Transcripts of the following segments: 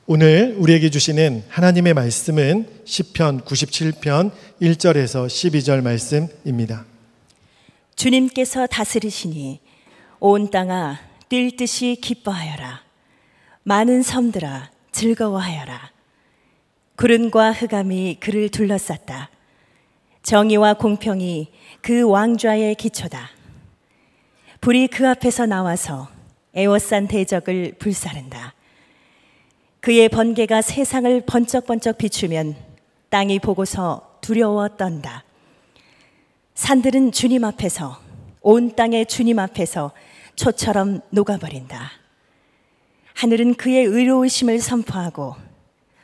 오늘 우리에게 주시는 하나님의 말씀은 시편 97편 1절에서 12절 말씀입니다. 주님께서 다스리시니 온 땅아 뛸 듯이 기뻐하여라. 많은 섬들아 즐거워하여라. 구름과 흑암이 그를 둘러쌌다. 정의와 공평이 그 왕좌의 기초다. 불이 그 앞에서 나와서 에워싼 대적을 불사른다. 그의 번개가 세상을 번쩍번쩍 비추면 땅이 보고서 두려워 떤다. 산들은 주님 앞에서, 온 땅의 주님 앞에서 초처럼 녹아버린다. 하늘은 그의 의로우심을 선포하고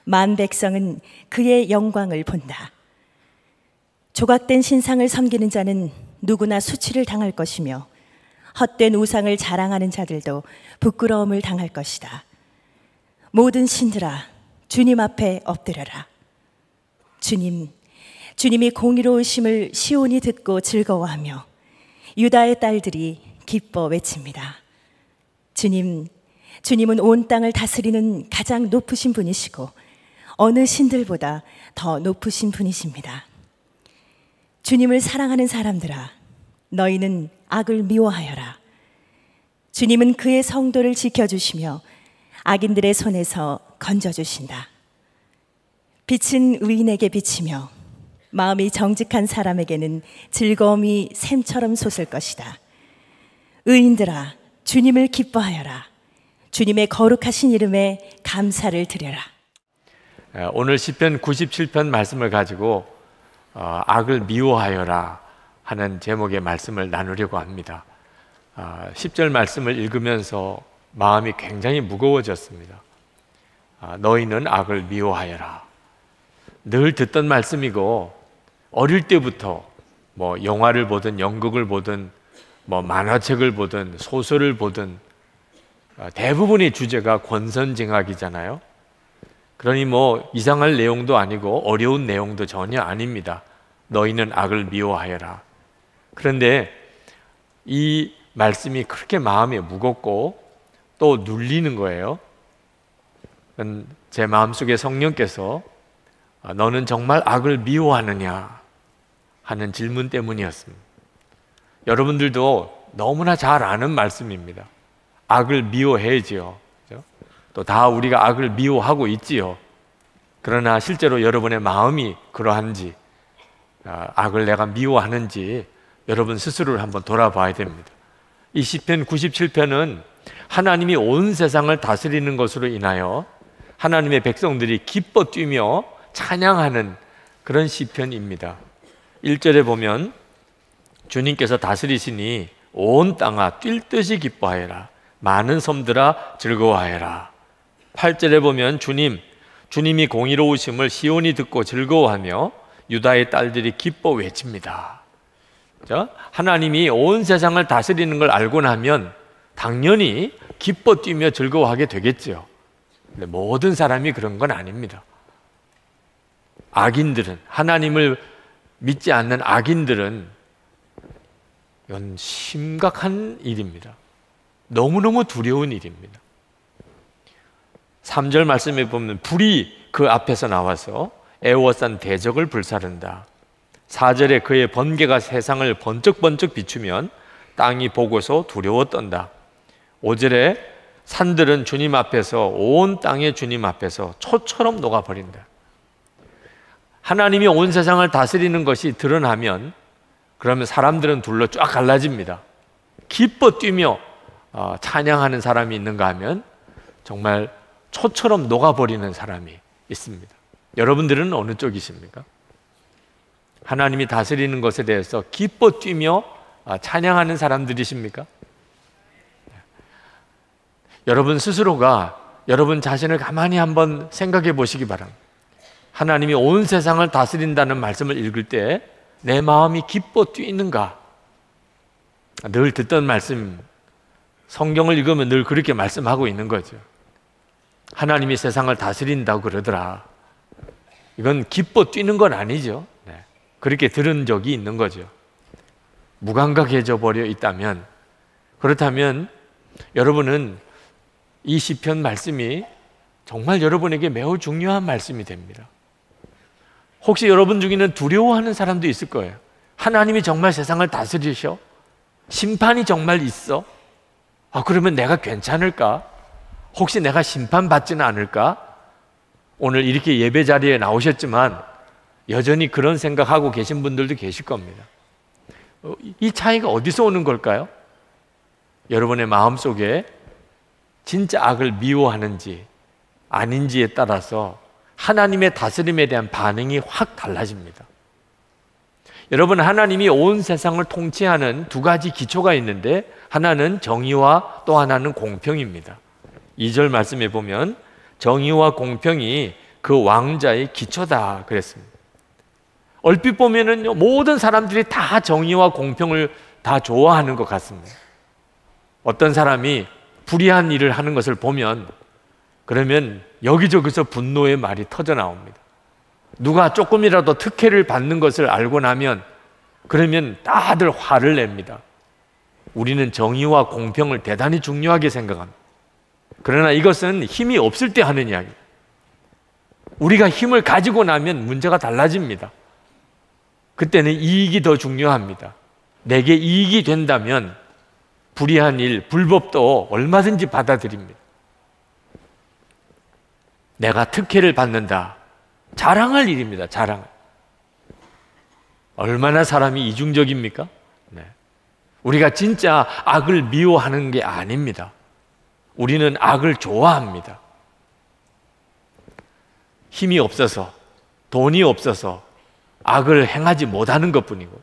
만 백성은 그의 영광을 본다. 조각된 신상을 섬기는 자는 누구나 수치를 당할 것이며 헛된 우상을 자랑하는 자들도 부끄러움을 당할 것이다. 모든 신들아 주님 앞에 엎드려라. 주님이 공의로우심을 시온이 듣고 즐거워하며 유다의 딸들이 기뻐 외칩니다. 주님은 온 땅을 다스리는 가장 높으신 분이시고 어느 신들보다 더 높으신 분이십니다. 주님을 사랑하는 사람들아, 너희는 악을 미워하여라. 주님은 그의 성도를 지켜주시며 악인들의 손에서 건져주신다. 빛은 의인에게 비치며 마음이 정직한 사람에게는 즐거움이 샘처럼 솟을 것이다. 의인들아, 주님을 기뻐하여라. 주님의 거룩하신 이름에 감사를 드려라. 오늘 시편 97편 말씀을 가지고 악을 미워하여라 하는 제목의 말씀을 나누려고 합니다. 10절 말씀을 읽으면서 마음이 굉장히 무거워졌습니다. 너희는 악을 미워하여라. 늘 듣던 말씀이고 어릴 때부터 뭐 영화를 보든 연극을 보든 뭐 만화책을 보든 소설을 보든 대부분의 주제가 권선징악이잖아요. 그러니 뭐 이상할 내용도 아니고 어려운 내용도 전혀 아닙니다. 너희는 악을 미워하여라. 그런데 이 말씀이 그렇게 마음에 무겁고 또 눌리는 거예요. 제 마음속에 성령께서 너는 정말 악을 미워하느냐 하는 질문 때문이었습니다. 여러분들도 너무나 잘 아는 말씀입니다. 악을 미워해야지요. 또 다 우리가 악을 미워하고 있지요. 그러나 실제로 여러분의 마음이 그러한지, 악을 내가 미워하는지 여러분 스스로를 한번 돌아봐야 됩니다. 이 시편 97편은 하나님이 온 세상을 다스리는 것으로 인하여 하나님의 백성들이 기뻐 뛰며 찬양하는 그런 시편입니다. 1절에 보면 주님께서 다스리시니 온 땅아 뛸 듯이 기뻐하여라. 많은 섬들아 즐거워하여라. 8절에 보면 주님이 공의로우심을 시온이 듣고 즐거워하며 유다의 딸들이 기뻐 외칩니다. 하나님이 온 세상을 다스리는 걸 알고 나면 당연히 기뻐 뛰며 즐거워하게 되겠죠. 근데 모든 사람이 그런 건 아닙니다. 악인들은, 하나님을 믿지 않는 악인들은 이건 심각한 일입니다. 너무너무 두려운 일입니다. 3절 말씀에 보면 불이 그 앞에서 나와서 애워싼 대적을 불사른다. 4절에 그의 번개가 세상을 번쩍번쩍 비추면 땅이 보고서 두려워 떤다. 5절에 산들은 주님 앞에서, 온 땅의 주님 앞에서 초처럼 녹아버린다. 하나님이 온 세상을 다스리는 것이 드러나면 그러면 사람들은 둘로 쫙 갈라집니다. 기뻐 뛰며 찬양하는 사람이 있는가 하면 정말 초처럼 녹아버리는 사람이 있습니다. 여러분들은 어느 쪽이십니까? 하나님이 다스리는 것에 대해서 기뻐 뛰며 찬양하는 사람들이십니까? 여러분 스스로가 여러분 자신을 가만히 한번 생각해 보시기 바랍니다. 하나님이 온 세상을 다스린다는 말씀을 읽을 때 내 마음이 기뻐 뛰는가? 늘 듣던 말씀, 성경을 읽으면 늘 그렇게 말씀하고 있는 거죠. 하나님이 세상을 다스린다고 그러더라. 이건 기뻐 뛰는 건 아니죠. 그렇게 들은 적이 있는 거죠. 무감각해져 버려 있다면, 그렇다면 여러분은 이 시편 말씀이 정말 여러분에게 매우 중요한 말씀이 됩니다. 혹시 여러분 중에는 두려워하는 사람도 있을 거예요. 하나님이 정말 세상을 다스리셔? 심판이 정말 있어? 그러면 내가 괜찮을까? 혹시 내가 심판받지는 않을까? 오늘 이렇게 예배 자리에 나오셨지만 여전히 그런 생각하고 계신 분들도 계실 겁니다. 이 차이가 어디서 오는 걸까요? 여러분의 마음속에 진짜 악을 미워하는지 아닌지에 따라서 하나님의 다스림에 대한 반응이 확 달라집니다. 여러분, 하나님이 온 세상을 통치하는 두 가지 기초가 있는데 하나는 정의와 또 하나는 공평입니다. 2절 말씀에 보면 정의와 공평이 그 왕자의 기초다 그랬습니다. 얼핏 보면은 모든 사람들이 다 정의와 공평을 다 좋아하는 것 같습니다. 어떤 사람이 불의한 일을 하는 것을 보면 그러면 여기저기서 분노의 말이 터져 나옵니다. 누가 조금이라도 특혜를 받는 것을 알고 나면 그러면 다들 화를 냅니다. 우리는 정의와 공평을 대단히 중요하게 생각합니다. 그러나 이것은 힘이 없을 때 하는 이야기입니다. 우리가 힘을 가지고 나면 문제가 달라집니다. 그때는 이익이 더 중요합니다. 내게 이익이 된다면 불의한 일, 불법도 얼마든지 받아들입니다. 내가 특혜를 받는다. 자랑할 일입니다. 자랑. 얼마나 사람이 이중적입니까? 네. 우리가 진짜 악을 미워하는 게 아닙니다. 우리는 악을 좋아합니다. 힘이 없어서, 돈이 없어서 악을 행하지 못하는 것뿐이고,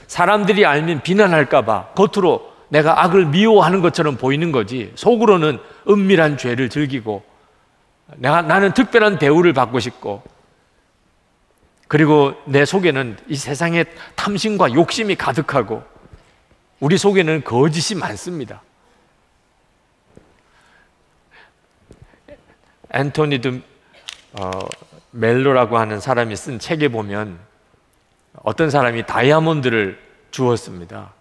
사람들이 알면 비난할까 봐 겉으로 내가 악을 미워하는 것처럼 보이는 거지, 속으로는 은밀한 죄를 즐기고 나는 특별한 대우를 받고 싶고, 그리고 내 속에는 이 세상에 탐심과 욕심이 가득하고 우리 속에는 거짓이 많습니다. 앤토니 멜로라고 하는 사람이 쓴 책에 보면 어떤 사람이 다이아몬드를 주었습니다.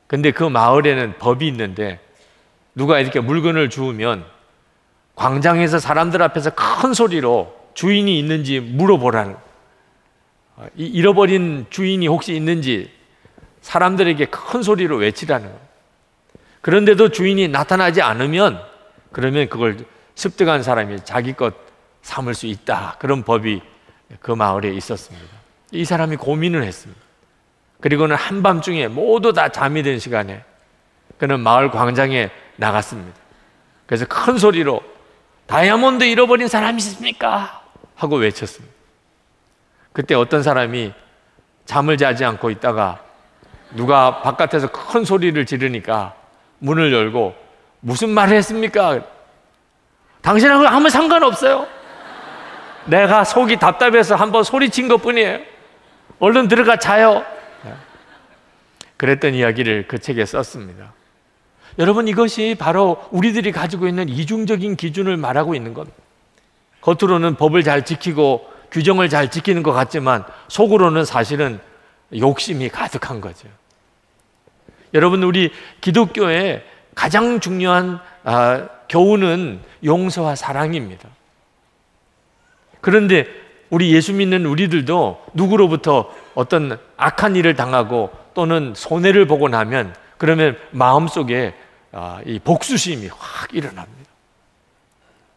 근데 그 마을에는 법이 있는데 누가 이렇게 물건을 주우면 광장에서 사람들 앞에서 큰 소리로 주인이 있는지 물어보라는, 잃어버린 주인이 혹시 있는지 사람들에게 큰 소리로 외치라는 거예요. 그런데도 주인이 나타나지 않으면 그러면 그걸 습득한 사람이 자기 것 삼을 수 있다. 그런 법이 그 마을에 있었습니다. 이 사람이 고민을 했습니다. 그리고는 한밤중에 모두 다 잠이 든 시간에 그는 마을 광장에 나갔습니다. 그래서 큰 소리로 다이아몬드 잃어버린 사람이 있습니까? 하고 외쳤습니다. 그때 어떤 사람이 잠을 자지 않고 있다가 누가 바깥에서 큰 소리를 지르니까 문을 열고 무슨 말을 했습니까? 당신하고 아무 상관없어요. 내가 속이 답답해서 한번 소리친 것뿐이에요. 얼른 들어가 자요. 그랬던 이야기를 그 책에 썼습니다. 여러분, 이것이 바로 우리들이 가지고 있는 이중적인 기준을 말하고 있는 겁니다. 겉으로는 법을 잘 지키고 규정을 잘 지키는 것 같지만 속으로는 사실은 욕심이 가득한 거죠. 여러분, 우리 기독교의 가장 중요한 교훈은 용서와 사랑입니다. 그런데 우리 예수 믿는 우리들도 누구로부터 어떤 악한 일을 당하고 또는 손해를 보고 나면 그러면 마음속에 이 복수심이 확 일어납니다.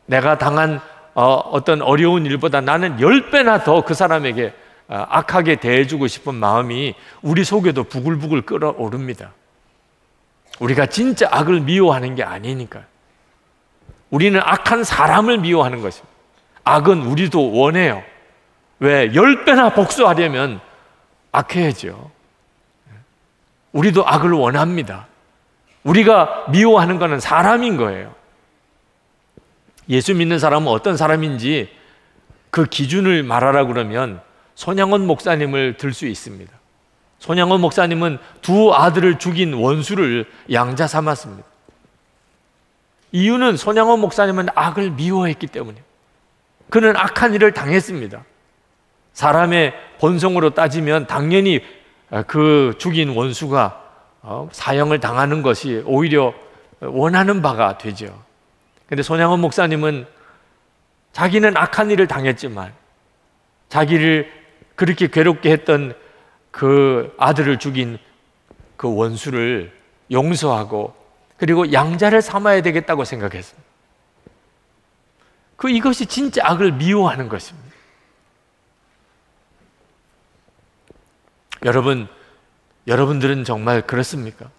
내가 당한 어떤 어려운 일보다 나는 10배나 더 그 사람에게 악하게 대해주고 싶은 마음이 우리 속에도 부글부글 끓어오릅니다. 우리가 진짜 악을 미워하는 게 아니니까. 우리는 악한 사람을 미워하는 것입니다. 악은 우리도 원해요. 왜? 10배나 복수하려면 악해야죠. 우리도 악을 원합니다. 우리가 미워하는 것은 사람인 거예요. 예수 믿는 사람은 어떤 사람인지 그 기준을 말하라 그러면 손양원 목사님을 들 수 있습니다. 손양원 목사님은 두 아들을 죽인 원수를 양자 삼았습니다. 이유는 손양원 목사님은 악을 미워했기 때문이에요. 그는 악한 일을 당했습니다. 사람의 본성으로 따지면 당연히 그 죽인 원수가 사형을 당하는 것이 오히려 원하는 바가 되죠. 그런데 손양원 목사님은 자기는 악한 일을 당했지만 자기를 그렇게 괴롭게 했던 그 아들을 죽인 그 원수를 용서하고 그리고 양자를 삼아야 되겠다고 생각했습니다. 이것이 진짜 악을 미워하는 것입니다. 여러분들은 정말 그렇습니까?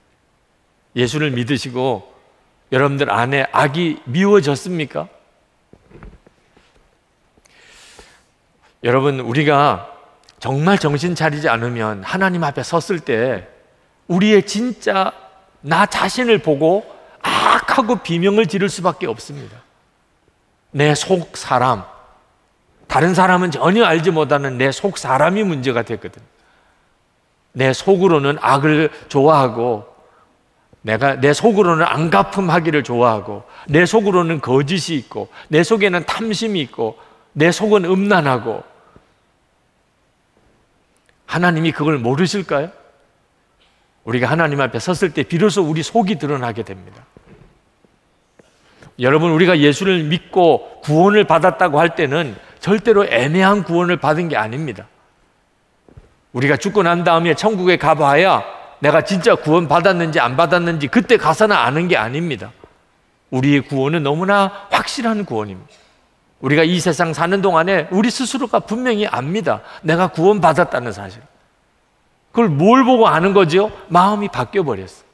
예수를 믿으시고 여러분들 안에 악이 미워졌습니까? 여러분, 우리가 정말 정신 차리지 않으면 하나님 앞에 섰을 때 우리의 진짜 나 자신을 보고 악하고 비명을 지를 수밖에 없습니다. 내 속 사람, 다른 사람은 전혀 알지 못하는 내 속 사람이 문제가 됐거든. 내 속으로는 악을 좋아하고 내 속으로는 안갚음하기를 좋아하고 내 속으로는 거짓이 있고 내 속에는 탐심이 있고 내 속은 음란하고. 하나님이 그걸 모르실까요? 우리가 하나님 앞에 섰을 때 비로소 우리 속이 드러나게 됩니다. 여러분, 우리가 예수를 믿고 구원을 받았다고 할 때는 절대로 애매한 구원을 받은 게 아닙니다. 우리가 죽고 난 다음에 천국에 가봐야 내가 진짜 구원 받았는지 안 받았는지 그때 가서는 아는 게 아닙니다. 우리의 구원은 너무나 확실한 구원입니다. 우리가 이 세상 사는 동안에 우리 스스로가 분명히 압니다. 내가 구원 받았다는 사실. 그걸 뭘 보고 아는 거죠? 마음이 바뀌어버렸어요.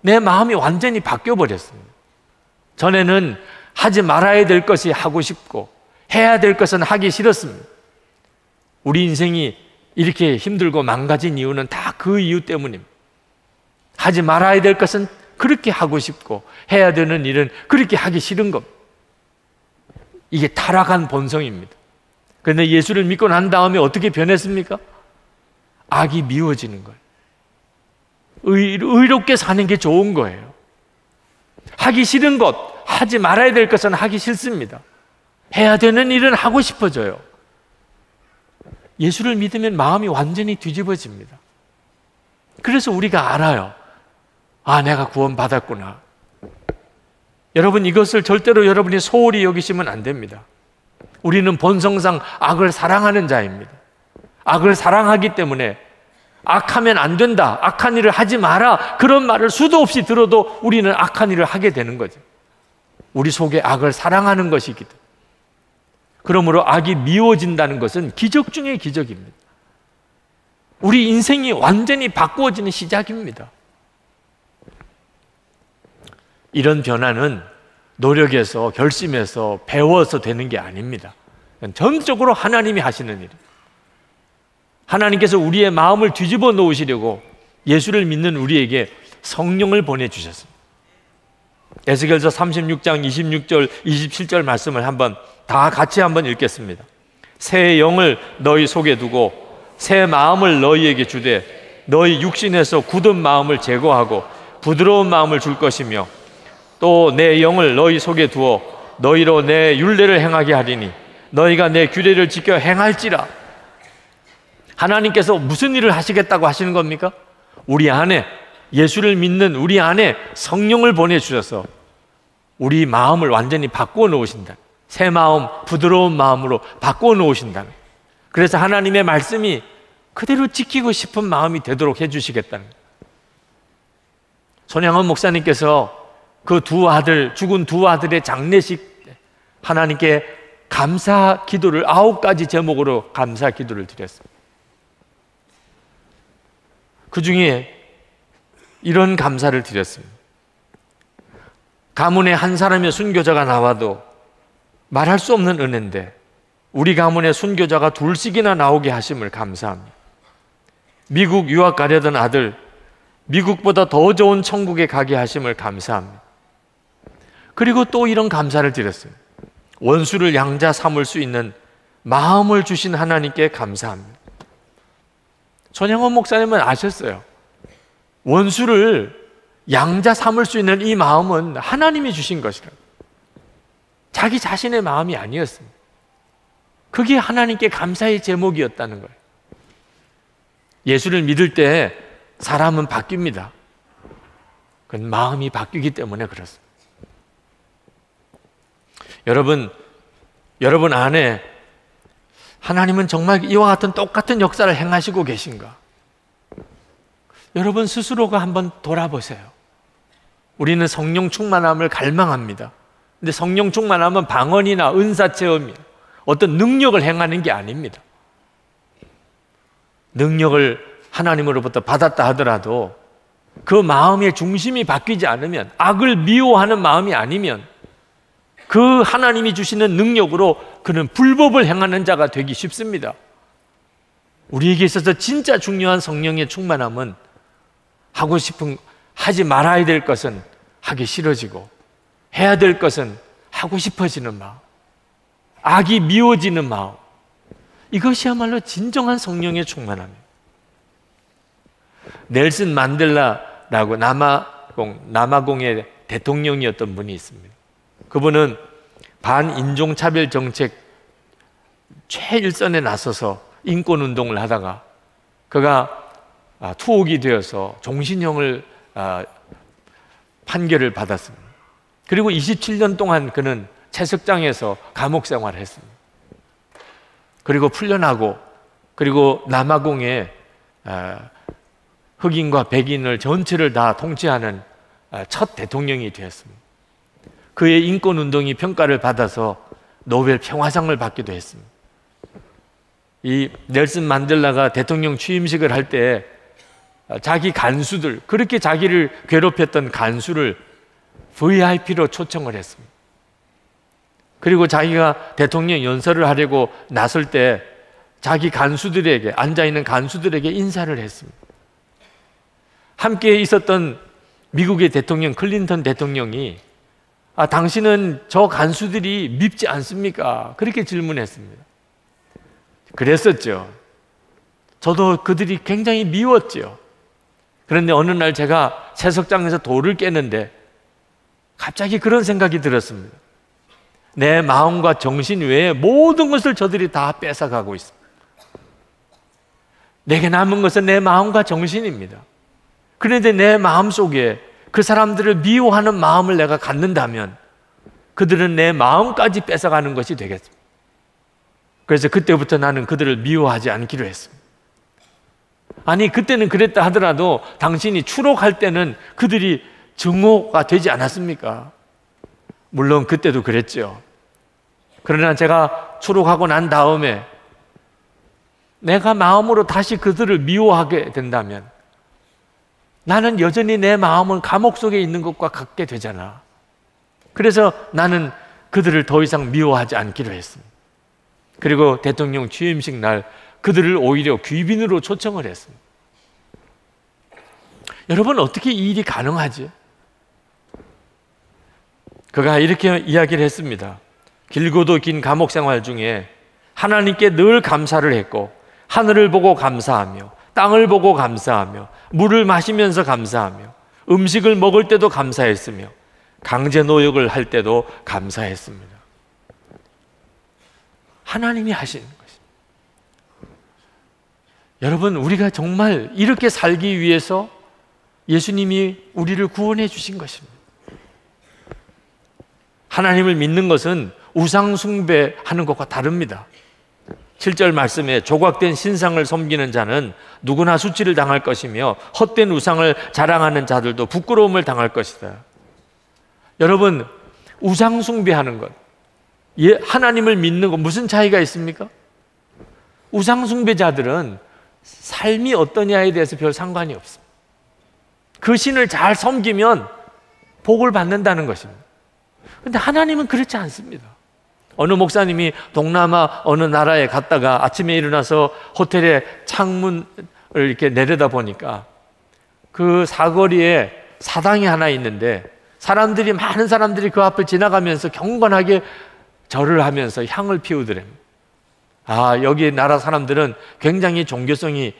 내 마음이 완전히 바뀌어버렸습니다. 전에는 하지 말아야 될 것이 하고 싶고 해야 될 것은 하기 싫었습니다. 우리 인생이 이렇게 힘들고 망가진 이유는 다 그 이유 때문입니다. 하지 말아야 될 것은 그렇게 하고 싶고 해야 되는 일은 그렇게 하기 싫은 것. 이게 타락한 본성입니다. 그런데 예수를 믿고 난 다음에 어떻게 변했습니까? 악이 미워지는 거예요. 의롭게 사는 게 좋은 거예요. 하기 싫은 것, 하지 말아야 될 것은 하기 싫습니다. 해야 되는 일은 하고 싶어져요. 예수를 믿으면 마음이 완전히 뒤집어집니다. 그래서 우리가 알아요. 아, 내가 구원받았구나. 여러분, 이것을 절대로 여러분이 소홀히 여기시면 안 됩니다. 우리는 본성상 악을 사랑하는 자입니다. 악을 사랑하기 때문에 악하면 안 된다, 악한 일을 하지 마라, 그런 말을 수도 없이 들어도 우리는 악한 일을 하게 되는 거죠. 우리 속에 악을 사랑하는 것이기 때문에. 그러므로 악이 미워진다는 것은 기적 중의 기적입니다. 우리 인생이 완전히 바꾸어지는 시작입니다. 이런 변화는 노력해서 결심해서 배워서 되는 게 아닙니다. 전적으로 하나님이 하시는 일입니다. 하나님께서 우리의 마음을 뒤집어 놓으시려고 예수를 믿는 우리에게 성령을 보내주셨습니다. 에스겔서 36장 26절 27절 말씀을 다 같이 한번 읽겠습니다. 새 영을 너희 속에 두고 새 마음을 너희에게 주되 너희 육신에서 굳은 마음을 제거하고 부드러운 마음을 줄 것이며 또 내 영을 너희 속에 두어 너희로 내 율례를 행하게 하리니 너희가 내 규례를 지켜 행할지라. 하나님께서 무슨 일을 하시겠다고 하시는 겁니까? 우리 안에, 예수를 믿는 우리 안에 성령을 보내주셔서 우리 마음을 완전히 바꾸어 놓으신다. 새 마음, 부드러운 마음으로 바꾸어 놓으신다. 그래서 하나님의 말씀이 그대로 지키고 싶은 마음이 되도록 해주시겠다는 거예요. 손양원 목사님께서 그 죽은 두 아들의 장례식 때 하나님께 감사 기도를 9가지 제목으로 감사 기도를 드렸습니다. 그 중에 이런 감사를 드렸습니다. 가문에 한 사람의 순교자가 나와도 말할 수 없는 은혜인데 우리 가문에 순교자가 둘씩이나 나오게 하심을 감사합니다. 미국 유학 가려던 아들, 미국보다 더 좋은 천국에 가게 하심을 감사합니다. 그리고 또 이런 감사를 드렸어요. 원수를 양자 삼을 수 있는 마음을 주신 하나님께 감사합니다. 손양원 목사님은 아셨어요. 원수를 양자 삼을 수 있는 이 마음은 하나님이 주신 것이라고. 자기 자신의 마음이 아니었습니다. 그게 하나님께 감사의 제목이었다는 거예요. 예수를 믿을 때 사람은 바뀝니다. 그건 마음이 바뀌기 때문에 그렇습니다. 여러분 안에 하나님은 정말 이와 같은 똑같은 역사를 행하시고 계신가? 여러분 스스로가 한번 돌아보세요. 우리는 성령 충만함을 갈망합니다. 근데 성령 충만함은 방언이나 은사 체험이 어떤 능력을 행하는 게 아닙니다. 능력을 하나님으로부터 받았다 하더라도 그 마음의 중심이 바뀌지 않으면, 악을 미워하는 마음이 아니면 그 하나님이 주시는 능력으로 그는 불법을 행하는 자가 되기 쉽습니다. 우리에게 있어서 진짜 중요한 성령의 충만함은 하지 말아야 될 것은 하기 싫어지고, 해야 될 것은 하고 싶어지는 마음, 악이 미워지는 마음, 이것이야말로 진정한 성령의 충만함이에요. 넬슨 만델라라고 남아공의 대통령이었던 분이 있습니다. 그분은 반인종차별 정책 최일선에 나서서 인권운동을 하다가 그가 투옥이 되어서 종신형을 판결을 받았습니다. 그리고 27년 동안 그는 채석장에서 감옥 생활을 했습니다. 그리고 풀려나고, 그리고 남아공의 흑인과 백인을 전체를 다 통치하는 첫 대통령이 되었습니다. 그의 인권운동이 평가를 받아서 노벨 평화상을 받기도 했습니다. 이 넬슨 만델라가 대통령 취임식을 할 때 자기 간수들, 그렇게 자기를 괴롭혔던 간수를 VIP로 초청을 했습니다. 그리고 자기가 대통령 연설을 하려고 나설 때 자기 간수들에게, 앉아있는 간수들에게 인사를 했습니다. 함께 있었던 미국의 대통령 클린턴 대통령이 당신은 저 간수들이 밉지 않습니까? 그렇게 질문했습니다. 그랬었죠. 저도 그들이 굉장히 미웠죠. 그런데 어느 날 제가 채석장에서 돌을 깨는데 갑자기 그런 생각이 들었습니다. 내 마음과 정신 외에 모든 것을 저들이 다 뺏어가고 있습니다. 내게 남은 것은 내 마음과 정신입니다. 그런데 내 마음 속에 그 사람들을 미워하는 마음을 내가 갖는다면 그들은 내 마음까지 뺏어가는 것이 되겠습니다. 그래서 그때부터 나는 그들을 미워하지 않기로 했습니다. 아니, 그때는 그랬다 하더라도 당신이 추록할 때는 그들이 증오가 되지 않았습니까? 물론 그때도 그랬죠. 그러나 제가 추록하고 난 다음에 내가 마음으로 다시 그들을 미워하게 된다면 나는 여전히 내 마음은 감옥 속에 있는 것과 같게 되잖아. 그래서 나는 그들을 더 이상 미워하지 않기로 했습니다. 그리고 대통령 취임식 날 그들을 오히려 귀빈으로 초청을 했습니다. 여러분, 어떻게 이 일이 가능하지? 그가 이렇게 이야기를 했습니다. 길고도 긴 감옥 생활 중에 하나님께 늘 감사를 했고, 하늘을 보고 감사하며, 땅을 보고 감사하며, 물을 마시면서 감사하며, 음식을 먹을 때도 감사했으며, 강제 노역을 할 때도 감사했습니다. 하나님이 하시는 것입니다. 여러분, 우리가 정말 이렇게 살기 위해서 예수님이 우리를 구원해 주신 것입니다. 하나님을 믿는 것은 우상 숭배하는 것과 다릅니다. 7절 말씀에 조각된 신상을 섬기는 자는 누구나 수치를 당할 것이며 헛된 우상을 자랑하는 자들도 부끄러움을 당할 것이다. 여러분, 우상 숭배하는 것, 하나님을 믿는 것 무슨 차이가 있습니까? 우상 숭배자들은 삶이 어떠냐에 대해서 별 상관이 없습니다. 그 신을 잘 섬기면 복을 받는다는 것입니다. 그런데 하나님은 그렇지 않습니다. 어느 목사님이 동남아 어느 나라에 갔다가 아침에 일어나서 호텔의 창문을 이렇게 내려다 보니까 그 사거리에 사당이 하나 있는데 많은 사람들이 그 앞을 지나가면서 경건하게 절을 하면서 향을 피우더랍니다. 여기 나라 사람들은 굉장히 종교성이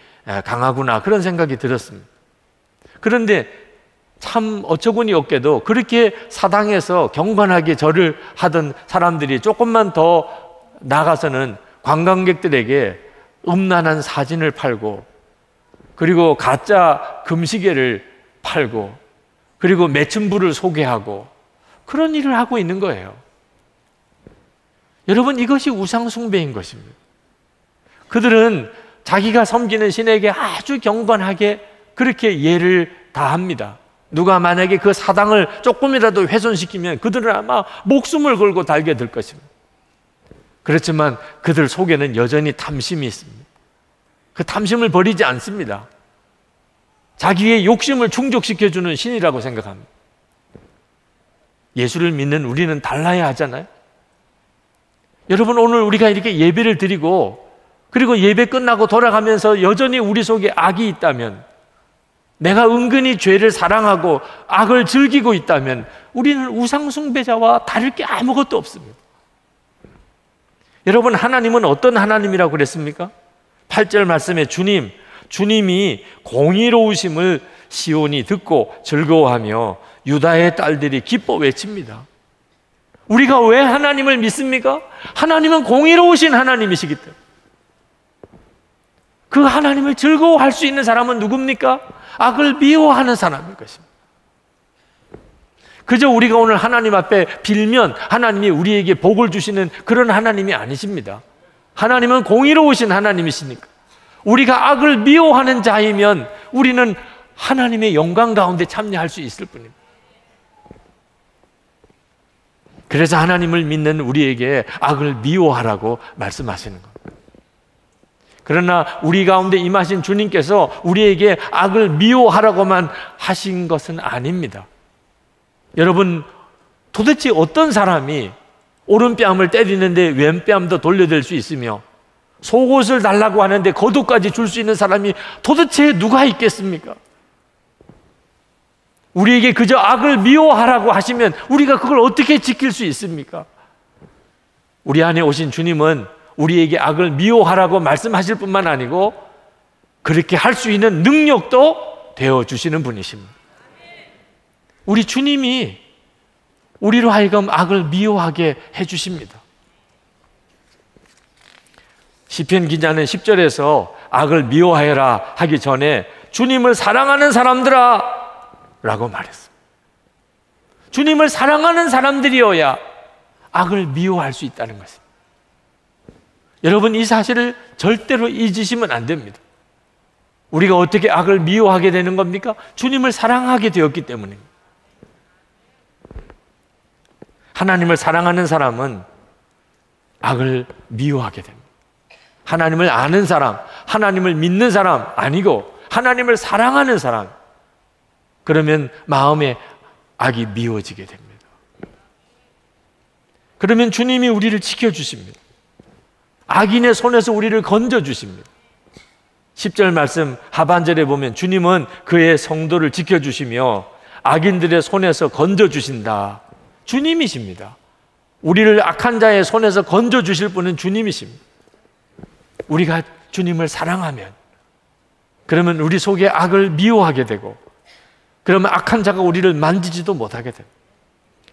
강하구나, 그런 생각이 들었습니다. 그런데 참 어처구니 없게도 그렇게 사당에서 경건하게 절을 하던 사람들이 조금만 더 나가서는 관광객들에게 음란한 사진을 팔고, 그리고 가짜 금시계를 팔고, 그리고 매춘부를 소개하고, 그런 일을 하고 있는 거예요. 여러분, 이것이 우상숭배인 것입니다. 그들은 자기가 섬기는 신에게 아주 경건하게 그렇게 예를 다합니다. 누가 만약에 그 사당을 조금이라도 훼손시키면 그들은 아마 목숨을 걸고 달게 될 것입니다. 그렇지만 그들 속에는 여전히 탐심이 있습니다. 그 탐심을 버리지 않습니다. 자기의 욕심을 충족시켜주는 신이라고 생각합니다. 예수를 믿는 우리는 달라야 하잖아요. 여러분, 오늘 우리가 이렇게 예배를 드리고 그리고 예배 끝나고 돌아가면서 여전히 우리 속에 악이 있다면, 내가 은근히 죄를 사랑하고 악을 즐기고 있다면 우리는 우상숭배자와 다를 게 아무것도 없습니다. 여러분, 하나님은 어떤 하나님이라고 그랬습니까? 8절 말씀에 주님이 공의로우심을 시온이 듣고 즐거워하며 유다의 딸들이 기뻐 외칩니다. 우리가 왜 하나님을 믿습니까? 하나님은 공의로우신 하나님이시기 때문에. 그 하나님을 즐거워할 수 있는 사람은 누굽니까? 악을 미워하는 사람일 것입니다. 그저 우리가 오늘 하나님 앞에 빌면 하나님이 우리에게 복을 주시는 그런 하나님이 아니십니다. 하나님은 공의로우신 하나님이시니까 우리가 악을 미워하는 자이면 우리는 하나님의 영광 가운데 참여할 수 있을 뿐입니다. 그래서 하나님을 믿는 우리에게 악을 미워하라고 말씀하시는 겁니다. 그러나 우리 가운데 임하신 주님께서 우리에게 악을 미워하라고만 하신 것은 아닙니다. 여러분, 도대체 어떤 사람이 오른뺨을 때리는데 왼뺨도 돌려댈 수 있으며 속옷을 달라고 하는데 겉옷까지 줄 수 있는 사람이 도대체 누가 있겠습니까? 우리에게 그저 악을 미워하라고 하시면 우리가 그걸 어떻게 지킬 수 있습니까? 우리 안에 오신 주님은 우리에게 악을 미워하라고 말씀하실 뿐만 아니고 그렇게 할 수 있는 능력도 되어주시는 분이십니다. 우리 주님이 우리로 하여금 악을 미워하게 해주십니다. 시편 기자는 10절에서 악을 미워해라 하기 전에 주님을 사랑하는 사람들아 라고 말했습니다. 주님을 사랑하는 사람들이어야 악을 미워할 수 있다는 것입니다. 여러분, 이 사실을 절대로 잊으시면 안 됩니다. 우리가 어떻게 악을 미워하게 되는 겁니까? 주님을 사랑하게 되었기 때문입니다. 하나님을 사랑하는 사람은 악을 미워하게 됩니다. 하나님을 아는 사람, 하나님을 믿는 사람 아니고 하나님을 사랑하는 사람, 그러면 마음에 악이 미워지게 됩니다. 그러면 주님이 우리를 지켜주십니다. 악인의 손에서 우리를 건져주십니다. 10절 말씀 하반절에 보면 주님은 그의 성도를 지켜주시며 악인들의 손에서 건져주신다. 주님이십니다. 우리를 악한 자의 손에서 건져주실 분은 주님이십니다. 우리가 주님을 사랑하면, 그러면 우리 속에 악을 미워하게 되고, 그러면 악한 자가 우리를 만지지도 못하게 됩니다.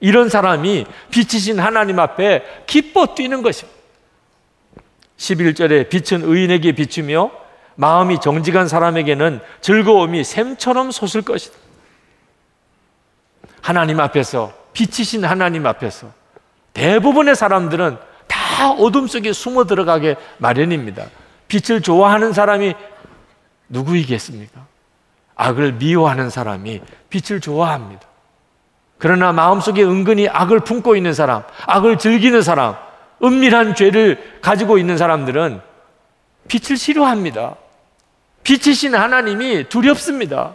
이런 사람이 빛이신 하나님 앞에 기뻐 뛰는 것입니다. 11절에 빛은 의인에게 비추며 마음이 정직한 사람에게는 즐거움이 샘처럼 솟을 것이다. 하나님 앞에서, 빛이신 하나님 앞에서 대부분의 사람들은 다 어둠 속에 숨어 들어가게 마련입니다. 빛을 좋아하는 사람이 누구이겠습니까? 악을 미워하는 사람이 빛을 좋아합니다. 그러나 마음속에 은근히 악을 품고 있는 사람, 악을 즐기는 사람, 은밀한 죄를 가지고 있는 사람들은 빛을 싫어합니다. 빛이신 하나님이 두렵습니다.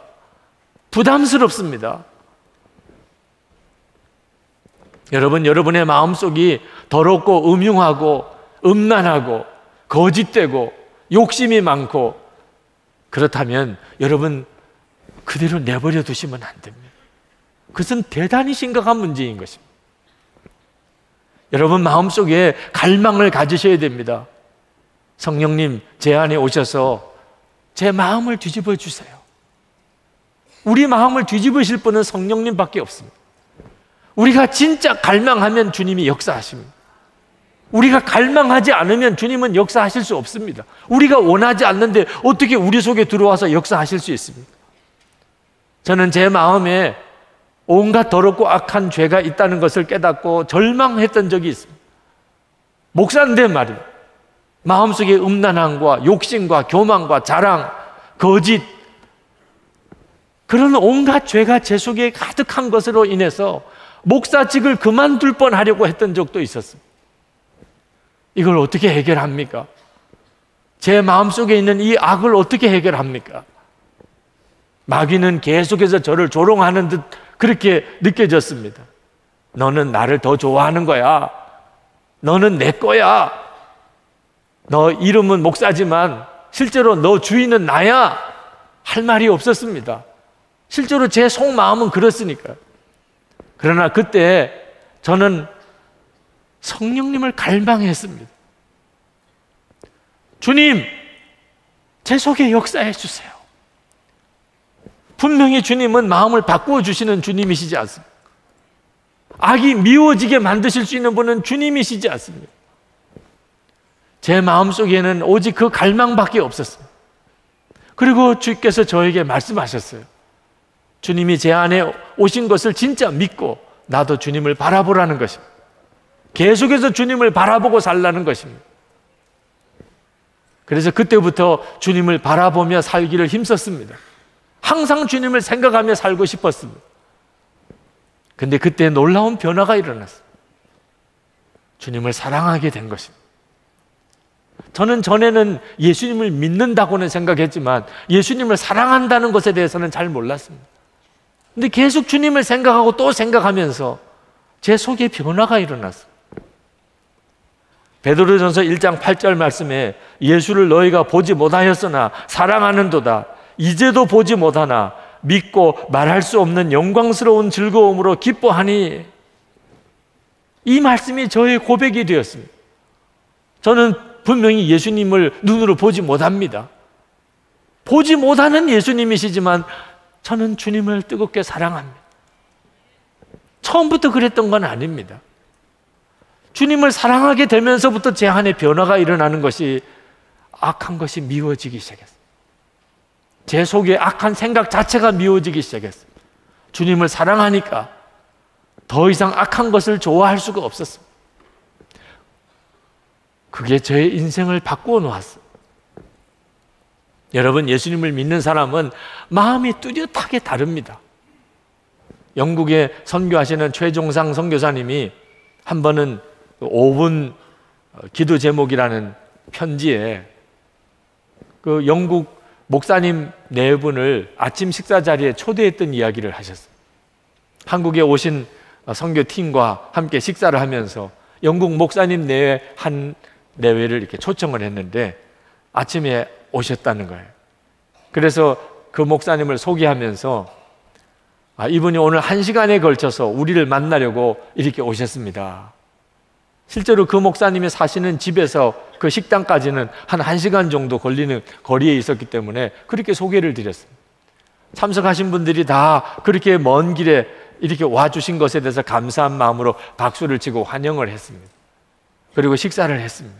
부담스럽습니다. 여러분, 여러분의 마음속이 더럽고 음흉하고 음란하고 거짓되고 욕심이 많고 그렇다면 여러분 그대로 내버려 두시면 안 됩니다. 그것은 대단히 심각한 문제인 것입니다. 여러분 마음속에 갈망을 가지셔야 됩니다. 성령님 제 안에 오셔서 제 마음을 뒤집어 주세요. 우리 마음을 뒤집으실 분은 성령님밖에 없습니다. 우리가 진짜 갈망하면 주님이 역사하십니다. 우리가 갈망하지 않으면 주님은 역사하실 수 없습니다. 우리가 원하지 않는데 어떻게 우리 속에 들어와서 역사하실 수 있습니까? 저는 제 마음에 온갖 더럽고 악한 죄가 있다는 것을 깨닫고 절망했던 적이 있습니다. 목사인데 말이에요. 마음속에 음란함과 욕심과 교만과 자랑, 거짓, 그런 온갖 죄가 제 속에 가득한 것으로 인해서 목사직을 그만둘 뻔하려고 했던 적도 있었습니다. 이걸 어떻게 해결합니까? 제 마음속에 있는 이 악을 어떻게 해결합니까? 마귀는 계속해서 저를 조롱하는 듯 그렇게 느껴졌습니다. 너는 나를 더 좋아하는 거야. 너는 내 거야. 너 이름은 목사지만 실제로 너 주인은 나야. 할 말이 없었습니다. 실제로 제 속마음은 그렇으니까. 그러나 그때 저는 성령님을 갈망했습니다. 주님, 제 속에 역사해 주세요. 분명히 주님은 마음을 바꾸어 주시는 주님이시지 않습니까? 악이 미워지게 만드실 수 있는 분은 주님이시지 않습니까? 제 마음속에는 오직 그 갈망밖에 없었습니다. 그리고 주께서 저에게 말씀하셨어요. 주님이 제 안에 오신 것을 진짜 믿고 나도 주님을 바라보라는 것입니다. 계속해서 주님을 바라보고 살라는 것입니다. 그래서 그때부터 주님을 바라보며 살기를 힘썼습니다. 항상 주님을 생각하며 살고 싶었습니다. 근데 그때 놀라운 변화가 일어났어요. 주님을 사랑하게 된 것입니다. 저는 전에는 예수님을 믿는다고는 생각했지만 예수님을 사랑한다는 것에 대해서는 잘 몰랐습니다. 근데 계속 주님을 생각하고 또 생각하면서 제 속에 변화가 일어났어요. 베드로전서 1장 8절 말씀에 예수를 너희가 보지 못하였으나 사랑하는도다. 이제도 보지 못하나 믿고 말할 수 없는 영광스러운 즐거움으로 기뻐하니, 이 말씀이 저의 고백이 되었습니다. 저는 분명히 예수님을 눈으로 보지 못합니다. 보지 못하는 예수님이시지만 저는 주님을 뜨겁게 사랑합니다. 처음부터 그랬던 건 아닙니다. 주님을 사랑하게 되면서부터 제 안에 변화가 일어나는 것이, 악한 것이 미워지기 시작했어요. 제 속에 악한 생각 자체가 미워지기 시작했어요. 주님을 사랑하니까 더 이상 악한 것을 좋아할 수가 없었습니다. 그게 저의 인생을 바꾸어 놓았어요. 여러분, 예수님을 믿는 사람은 마음이 뚜렷하게 다릅니다. 영국에 선교하시는 최종상 선교사님이 한 번은 5분 기도 제목이라는 편지에 그 영국 목사님 4분을 아침 식사 자리에 초대했던 이야기를 하셨어요. 한국에 오신 선교팀과 함께 식사를 하면서 영국 목사님 한 내외를 이렇게 초청을 했는데 아침에 오셨다는 거예요. 그래서 그 목사님을 소개하면서 이분이 오늘 1시간에 걸쳐서 우리를 만나려고 이렇게 오셨습니다. 실제로 그 목사님이 사시는 집에서 그 식당까지는 한 1시간 정도 걸리는 거리에 있었기 때문에 그렇게 소개를 드렸습니다. 참석하신 분들이 다 그렇게 먼 길에 이렇게 와주신 것에 대해서 감사한 마음으로 박수를 치고 환영을 했습니다. 그리고 식사를 했습니다.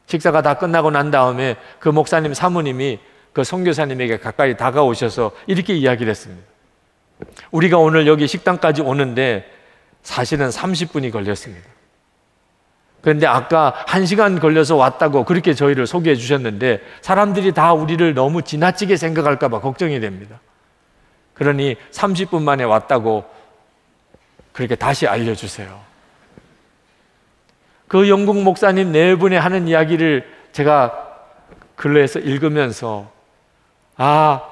식사가 다 끝나고 난 다음에 그 목사님 사모님이 그 선교사님에게 가까이 다가오셔서 이렇게 이야기를 했습니다. 우리가 오늘 여기 식당까지 오는데 사실은 30분이 걸렸습니다. 그런데 아까 1시간 걸려서 왔다고 그렇게 저희를 소개해 주셨는데 사람들이 다 우리를 너무 지나치게 생각할까 봐 걱정이 됩니다. 그러니 30분 만에 왔다고 그렇게 다시 알려주세요. 그 영국 목사님 4분이 하는 이야기를 제가 글로에서 읽으면서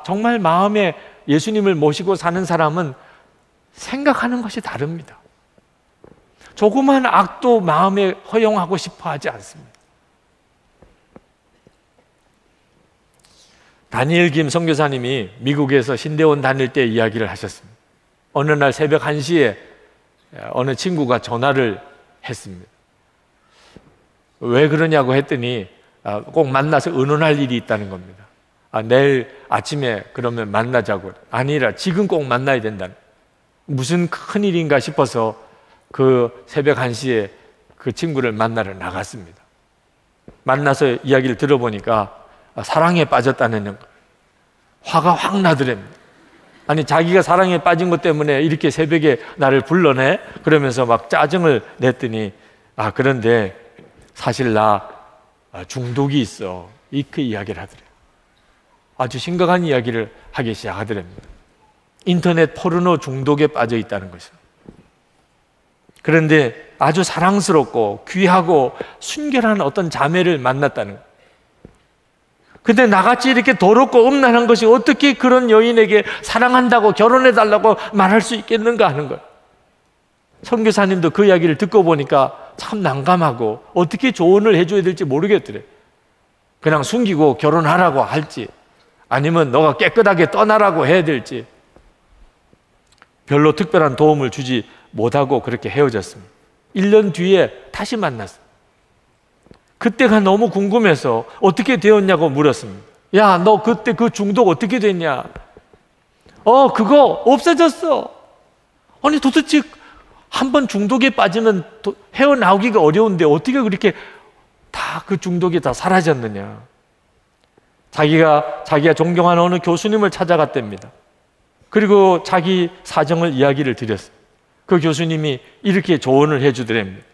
정말 마음에 예수님을 모시고 사는 사람은 생각하는 것이 다릅니다. 조그만 악도 마음에 허용하고 싶어 하지 않습니다. 다니엘 김 선교사님이 미국에서 신대원 다닐 때 이야기를 하셨습니다. 어느 날 새벽 1시에 어느 친구가 전화를 했습니다. 왜 그러냐고 했더니 꼭 만나서 의논할 일이 있다는 겁니다. 내일 아침에 그러면 만나자고. 아니라 지금 꼭 만나야 된다는. 무슨 큰일인가 싶어서 그 새벽 1시에 그 친구를 만나러 나갔습니다. 만나서 이야기를 들어보니까 사랑에 빠졌다는 거예요. 화가 확 나더랍니다. 아니, 자기가 사랑에 빠진 것 때문에 이렇게 새벽에 나를 불러내? 그러면서 막 짜증을 냈더니 그런데 사실 나 중독이 있어. 그 이야기를 하더래요. 아주 심각한 이야기를 하기 시작하더랍니다. 인터넷 포르노 중독에 빠져 있다는 것이죠. 그런데 아주 사랑스럽고 귀하고 순결한 어떤 자매를 만났다는 거예요. 근데 나같이 이렇게 더럽고 음란한 것이 어떻게 그런 여인에게 사랑한다고 결혼해달라고 말할 수 있겠는가 하는 거예요. 선교사님도 그 이야기를 듣고 보니까 참 난감하고 어떻게 조언을 해줘야 될지 모르겠더래. 그냥 숨기고 결혼하라고 할지 아니면 너가 깨끗하게 떠나라고 해야 될지 별로 특별한 도움을 주지 못하고 그렇게 헤어졌습니다. 1년 뒤에 다시 만났어요. 그때가 너무 궁금해서 어떻게 되었냐고 물었습니다. 야, 너 그때 그 중독 어떻게 됐냐? 그거 없어졌어. 아니 도대체 한번 중독에 빠지면 헤어나오기가 어려운데 어떻게 그렇게 다 그 중독이 다 사라졌느냐? 자기가 존경하는 어느 교수님을 찾아갔답니다. 그리고 자기 사정을 이야기를 드렸어요. 그 교수님이 이렇게 조언을 해주더랍니다.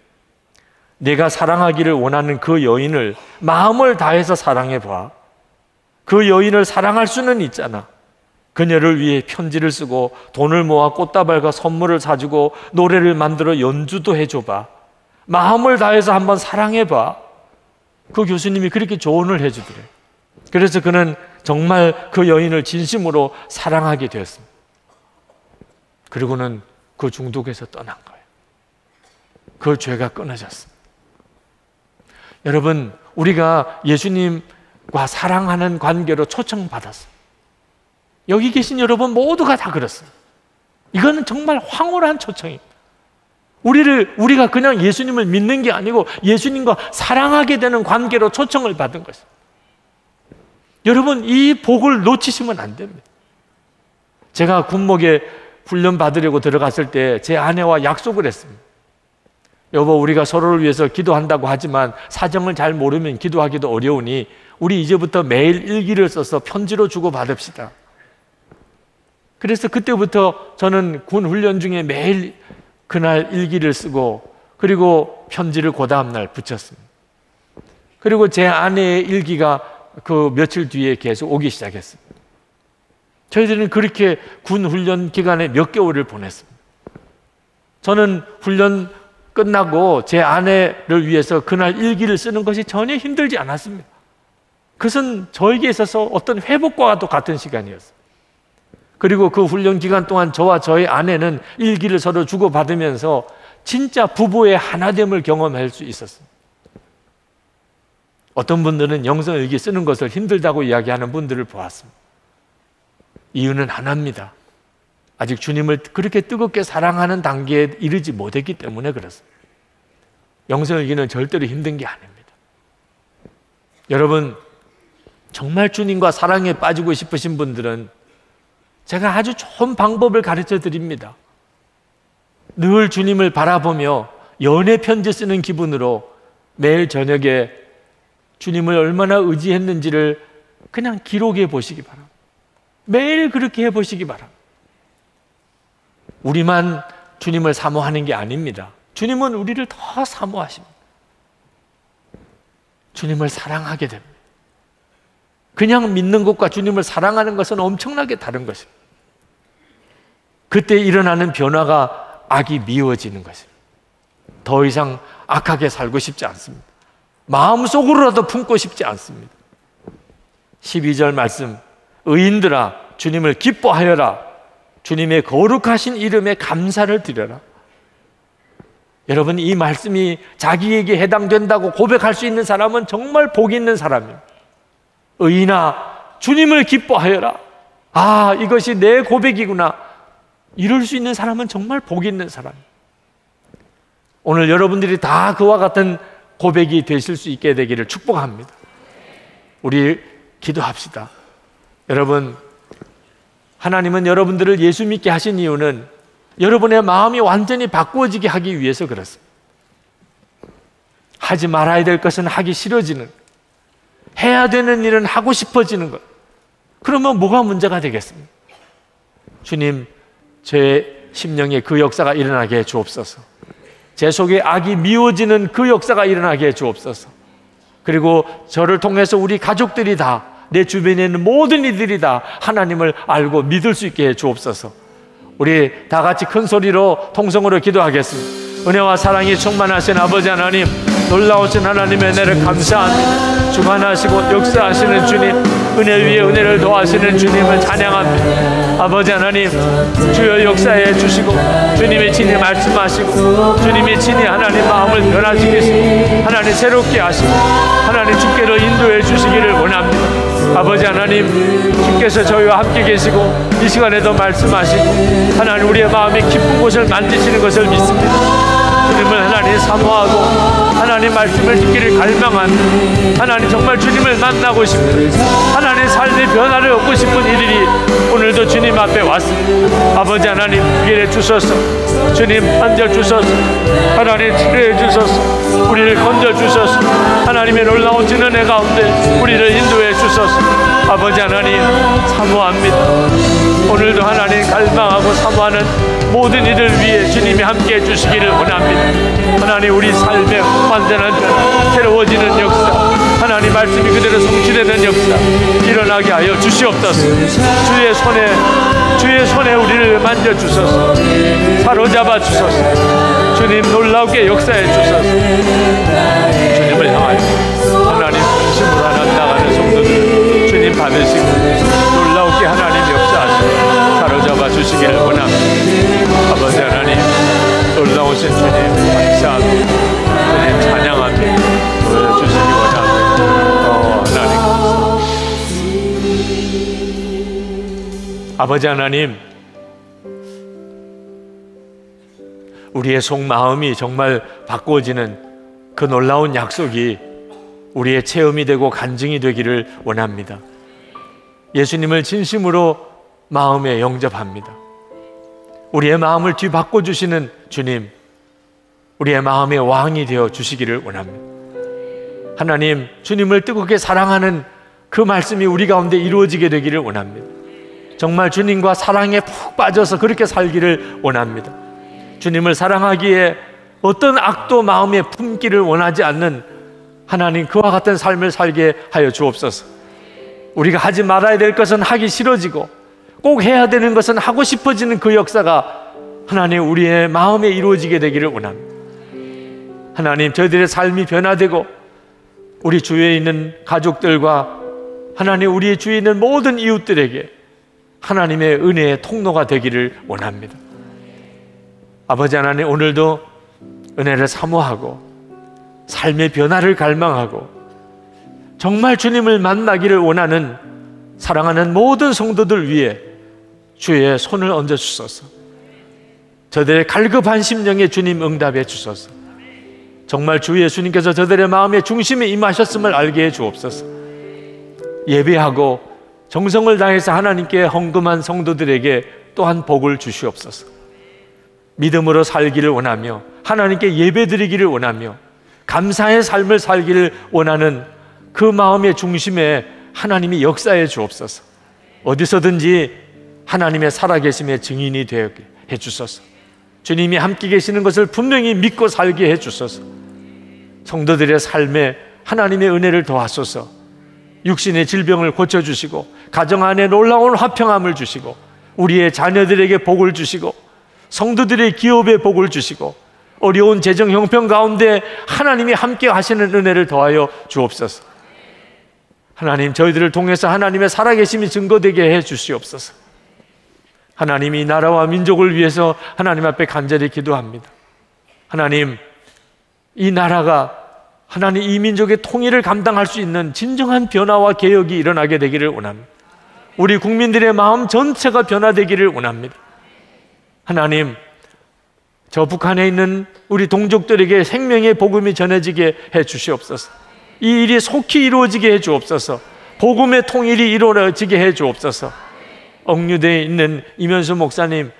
내가 사랑하기를 원하는 그 여인을 마음을 다해서 사랑해봐. 그 여인을 사랑할 수는 있잖아. 그녀를 위해 편지를 쓰고 돈을 모아 꽃다발과 선물을 사주고 노래를 만들어 연주도 해줘봐. 마음을 다해서 한번 사랑해봐. 그 교수님이 그렇게 조언을 해주더래요. 그래서 그는 정말 그 여인을 진심으로 사랑하게 되었습니다. 그리고는 그 중독에서 떠난 거예요. 그 죄가 끊어졌습니다. 여러분, 우리가 예수님과 사랑하는 관계로 초청받았어요. 여기 계신 여러분 모두가 다 그렇습니다. 이거는 정말 황홀한 초청입니다. 우리가 그냥 예수님을 믿는 게 아니고 예수님과 사랑하게 되는 관계로 초청을 받은 것입니다. 여러분, 이 복을 놓치시면 안 됩니다. 제가 군목에 훈련 받으려고 들어갔을 때 제 아내와 약속을 했습니다. 여보, 우리가 서로를 위해서 기도한다고 하지만 사정을 잘 모르면 기도하기도 어려우니 우리 이제부터 매일 일기를 써서 편지로 주고받읍시다. 그래서 그때부터 저는 군 훈련 중에 매일 그날 일기를 쓰고 그리고 편지를 그 다음날 붙였습니다. 그리고 제 아내의 일기가 그 며칠 뒤에 계속 오기 시작했습니다. 저희들은 그렇게 군 훈련 기간에 몇 개월을 보냈습니다. 저는 훈련 끝나고 제 아내를 위해서 그날 일기를 쓰는 것이 전혀 힘들지 않았습니다. 그것은 저에게 있어서 어떤 회복과도 같은 시간이었어요. 그리고 그 훈련 기간 동안 저와 저의 아내는 일기를 서로 주고받으면서 진짜 부부의 하나됨을 경험할 수 있었습니다. 어떤 분들은 영성일기 쓰는 것을 힘들다고 이야기하는 분들을 보았습니다. 이유는 하나입니다. 아직 주님을 그렇게 뜨겁게 사랑하는 단계에 이르지 못했기 때문에 그렇습니다. 영성일기는 절대로 힘든 게 아닙니다. 여러분, 정말 주님과 사랑에 빠지고 싶으신 분들은 제가 아주 좋은 방법을 가르쳐 드립니다. 늘 주님을 바라보며 연애 편지 쓰는 기분으로 매일 저녁에 주님을 얼마나 의지했는지를 그냥 기록해 보시기 바랍니다. 매일 그렇게 해보시기 바랍니다. 우리만 주님을 사모하는 게 아닙니다. 주님은 우리를 더 사모하십니다. 주님을 사랑하게 됩니다. 그냥 믿는 것과 주님을 사랑하는 것은 엄청나게 다른 것입니다. 그때 일어나는 변화가 악이 미워지는 것입니다. 더 이상 악하게 살고 싶지 않습니다. 마음속으로라도 품고 싶지 않습니다. 12절 말씀, 의인들아 주님을 기뻐하여라. 주님의 거룩하신 이름에 감사를 드려라. 여러분, 이 말씀이 자기에게 해당된다고 고백할 수 있는 사람은 정말 복 있는 사람입니다. 의인아 주님을 기뻐하여라. 아, 이것이 내 고백이구나. 이럴 수 있는 사람은 정말 복 있는 사람입니다. 오늘 여러분들이 다 그와 같은 고백이 되실 수 있게 되기를 축복합니다. 우리 기도합시다. 여러분, 하나님은 여러분들을 예수 믿게 하신 이유는 여러분의 마음이 완전히 바꾸어지게 하기 위해서 그렇습니다. 하지 말아야 될 것은 하기 싫어지는, 해야 되는 일은 하고 싶어지는 것. 그러면 뭐가 문제가 되겠습니까? 주님, 제 심령에 그 역사가 일어나게 해 주옵소서. 제 속에 악이 미워지는 그 역사가 일어나게 해 주옵소서. 그리고 저를 통해서 우리 가족들이 다, 내 주변에 있는 모든 이들이 다 하나님을 알고 믿을 수 있게 해 주옵소서. 우리 다 같이 큰 소리로 통성으로 기도하겠습니다. 은혜와 사랑이 충만하신 아버지 하나님, 놀라우신 하나님의 은혜를 감사합니다. 주관하시고 역사하시는 주님, 은혜 위에 은혜를 더하시는 주님을 찬양합니다. 아버지 하나님, 주여 역사해 주시고 주님이 친히 말씀하시고 주님이 친히 하나님 마음을 변화시키시고 하나님 새롭게 하시고 하나님 주께로 인도해 주시기를 원합니다. 아버지 하나님, 주께서 저희와 함께 계시고 이 시간에도 말씀하시고 하나님 우리의 마음에 깊은 곳을 만드시는 것을 믿습니다. 주님을 하나님 사모하고 하나님 말씀을 듣기를 갈망하는, 하나님 정말 주님을 만나고 싶은, 하나님 삶의 변화를 얻고 싶은 이들이 오늘도 주님 앞에 왔습니다. 아버지 하나님 기회 주소서. 주님 만져 주소서. 하나님 치료해 주소서. 우리를 건져 주소서. 하나님의 놀라운 은혜 가운데 우리를 인도해 주소서. 아버지 하나님 사모합니다. 오늘도 하나님 갈망하고 사모하는 모든 이들 위해 주님이 함께 해주시기를 원합니다. 하나님 우리 삶의 완전한 변화, 새로워지는 역사, 하나님 말씀이 그대로 성취되는 역사 일어나게 하여 주시옵소서. 주의 손에 우리를 만져주소서. 사로잡아 주소서. 주님 놀랍게 역사해 주소서. 주님을 향하여 하나님 중심으로 하나 나가는 성도들 주님 받으시고 놀랍게 하나님 역사하시고 사로잡아 주시기를 원합니다. 아버지 하나님 놀라우신 주님 감사합니다. 주님 찬양합니다. 보여주시기 원합니다. 하나님 감사합니다. 아버지 하나님, 우리의 속마음이 정말 바꾸어지는 그 놀라운 약속이 우리의 체험이 되고 간증이 되기를 원합니다. 예수님을 진심으로 마음에 영접합니다. 우리의 마음을 뒤바꿔주시는 주님, 우리의 마음의 왕이 되어 주시기를 원합니다. 하나님, 주님을 뜨겁게 사랑하는 그 말씀이 우리 가운데 이루어지게 되기를 원합니다. 정말 주님과 사랑에 푹 빠져서 그렇게 살기를 원합니다. 주님을 사랑하기에 어떤 악도 마음에 품기를 원하지 않는 하나님, 그와 같은 삶을 살게 하여 주옵소서. 우리가 하지 말아야 될 것은 하기 싫어지고 꼭 해야 되는 것은 하고 싶어지는 그 역사가 하나님 우리의 마음에 이루어지게 되기를 원합니다. 하나님, 저희들의 삶이 변화되고 우리 주위에 있는 가족들과 하나님 우리 주위에 있는 모든 이웃들에게 하나님의 은혜의 통로가 되기를 원합니다. 아버지 하나님, 오늘도 은혜를 사모하고 삶의 변화를 갈망하고 정말 주님을 만나기를 원하는 사랑하는 모든 성도들 위해 주의 손을 얹어 주소서. 저들의 갈급한 심령에 주님 응답해 주소서. 정말 주 예수님께서 저들의 마음의 중심에 임하셨음을 알게 해 주옵소서. 예배하고 정성을 다해서 하나님께 헌금한 성도들에게 또한 복을 주시옵소서. 믿음으로 살기를 원하며 하나님께 예배드리기를 원하며 감사의 삶을 살기를 원하는 그 마음의 중심에 하나님이 역사해 주옵소서. 어디서든지 하나님의 살아계심의 증인이 되게 해주소서. 주님이 함께 계시는 것을 분명히 믿고 살게 해주소서. 성도들의 삶에 하나님의 은혜를 더하소서. 육신의 질병을 고쳐주시고 가정 안에 놀라운 화평함을 주시고 우리의 자녀들에게 복을 주시고 성도들의 기업에 복을 주시고 어려운 재정 형편 가운데 하나님이 함께 하시는 은혜를 더하여 주옵소서. 하나님, 저희들을 통해서 하나님의 살아계심이 증거되게 해 주시옵소서. 하나님, 이 나라와 민족을 위해서 하나님 앞에 간절히 기도합니다. 하나님, 이 나라가 하나님 이 민족의 통일을 감당할 수 있는 진정한 변화와 개혁이 일어나게 되기를 원합니다. 우리 국민들의 마음 전체가 변화되기를 원합니다. 하나님, 저 북한에 있는 우리 동족들에게 생명의 복음이 전해지게 해 주시옵소서. 이 일이 속히 이루어지게 해 주옵소서. 복음의 통일이 이루어지게 해 주옵소서. 억류대에 있는 이면수 목사님,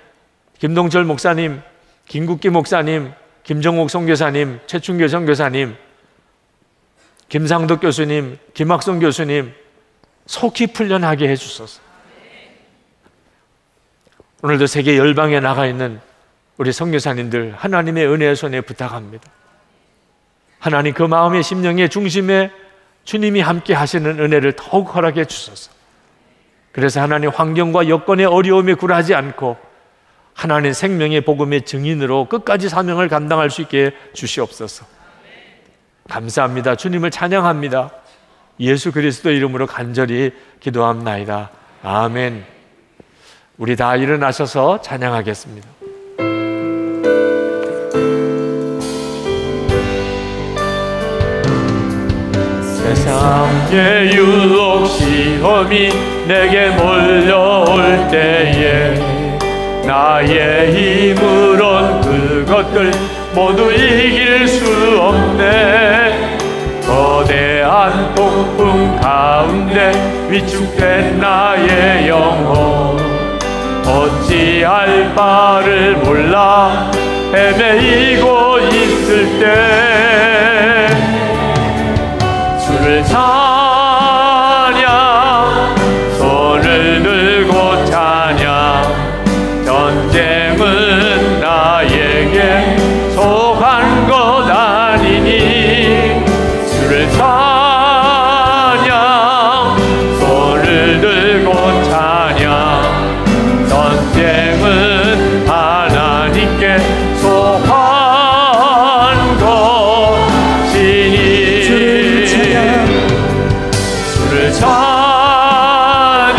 김동철 목사님, 김국기 목사님, 김정옥 선교사님, 최충교 선교사님, 김상덕 교수님, 김학성 교수님 속히 풀려나게 해 주소서. 오늘도 세계 열방에 나가 있는 우리 선교사님들 하나님의 은혜의 손에 부탁합니다. 하나님 그 마음의 심령의 중심에 주님이 함께 하시는 은혜를 더욱 허락해 주소서. 그래서 하나님 환경과 여건의 어려움에 굴하지 않고 하나님 생명의 복음의 증인으로 끝까지 사명을 감당할 수 있게 주시옵소서. 감사합니다. 주님을 찬양합니다. 예수 그리스도 이름으로 간절히 기도합나이다. 아멘. 우리 다 일어나셔서 찬양하겠습니다. 세상의 유혹 시험이 내게 몰려올 때에 나의 힘으론 그것들 모두 이길 수 없네. 거대한 폭풍 가운데 위축된 나의 영혼 어찌할 바를 몰라 헤매이고 있을 때 주를 찬양 손을 들고 찬양 전쟁은 나에게 속한 것 아니니 주를 찬양 손을 들고 찬양 전쟁은 하나님께 속한 것이니 주를 찬양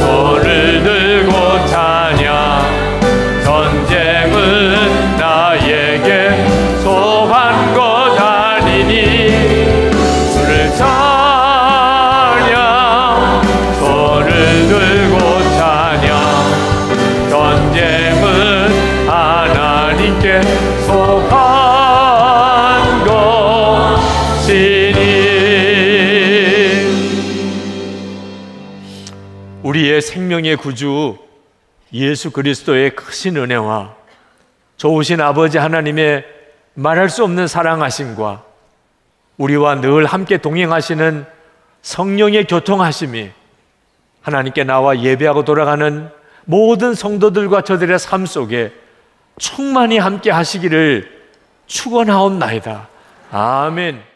손을 들고 찬양 전쟁은 나에게 속한 것 아니니 주를 찬양 손을 들고 찬양 전쟁은 하나님께 속한 것이니. 우리의 생명의 구주 예수 그리스도의 크신 은혜와 좋으신 아버지 하나님의 말할 수 없는 사랑하심과 우리와 늘 함께 동행하시는 성령의 교통하심이 하나님께 나와 예배하고 돌아가는 모든 성도들과 저들의 삶 속에 충만히 함께 하시기를 축원하옵나이다. 아멘.